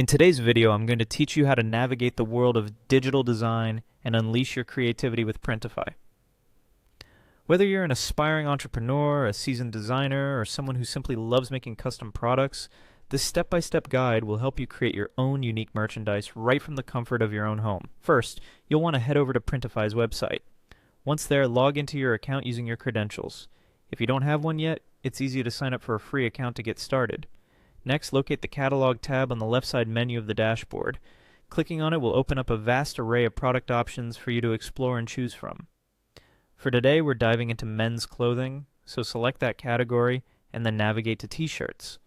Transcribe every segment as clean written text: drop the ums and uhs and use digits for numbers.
In today's video, I'm going to teach you how to navigate the world of digital design and unleash your creativity with Printify. Whether you're an aspiring entrepreneur, a seasoned designer, or someone who simply loves making custom products, this step-by-step guide will help you create your own unique merchandise right from the comfort of your own home. First, you'll want to head over to Printify's website. Once there, log into your account using your credentials. If you don't have one yet, it's easy to sign up for a free account to get started. Next, locate the Catalog tab on the left side menu of the dashboard. Clicking on it will open up a vast array of product options for you to explore and choose from. For today, we're diving into men's clothing, so select that category and then navigate to t-shirts.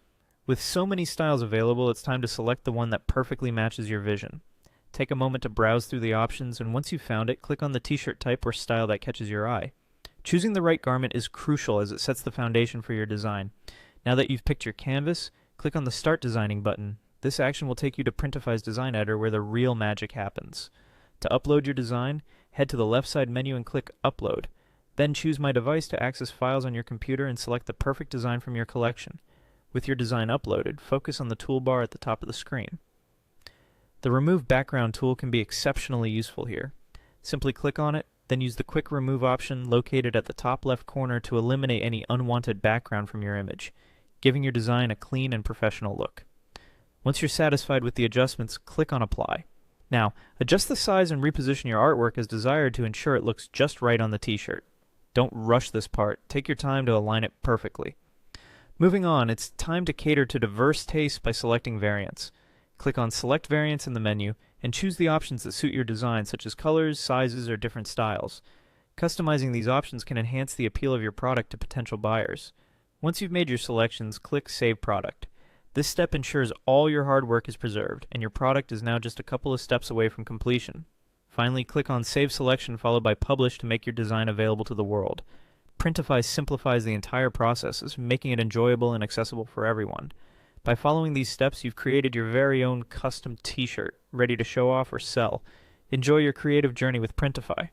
With so many styles available, it's time to select the one that perfectly matches your vision. Take a moment to browse through the options, and once you've found it, click on the t-shirt type or style that catches your eye. Choosing the right garment is crucial as it sets the foundation for your design. Now that you've picked your canvas, click on the Start Designing button. This action will take you to Printify's design editor where the real magic happens. To upload your design, head to the left side menu and click Upload. Then choose My Device to access files on your computer and select the perfect design from your collection. With your design uploaded, focus on the toolbar at the top of the screen. The Remove Background tool can be exceptionally useful here. Simply click on it, then use the Quick Remove option located at the top left corner to eliminate any unwanted background from your image, giving your design a clean and professional look. Once you're satisfied with the adjustments, click on Apply. Now, adjust the size and reposition your artwork as desired to ensure it looks just right on the t-shirt. Don't rush this part. Take your time to align it perfectly. Moving on, it's time to cater to diverse tastes by selecting variants. Click on Select Variants in the menu and choose the options that suit your design, such as colors, sizes, or different styles. Customizing these options can enhance the appeal of your product to potential buyers. Once you've made your selections, click Save Product. This step ensures all your hard work is preserved, and your product is now just a couple of steps away from completion. Finally, click on Save Selection followed by Publish to make your design available to the world. Printify simplifies the entire process, making it enjoyable and accessible for everyone. By following these steps, you've created your very own custom t-shirt, ready to show off or sell. Enjoy your creative journey with Printify.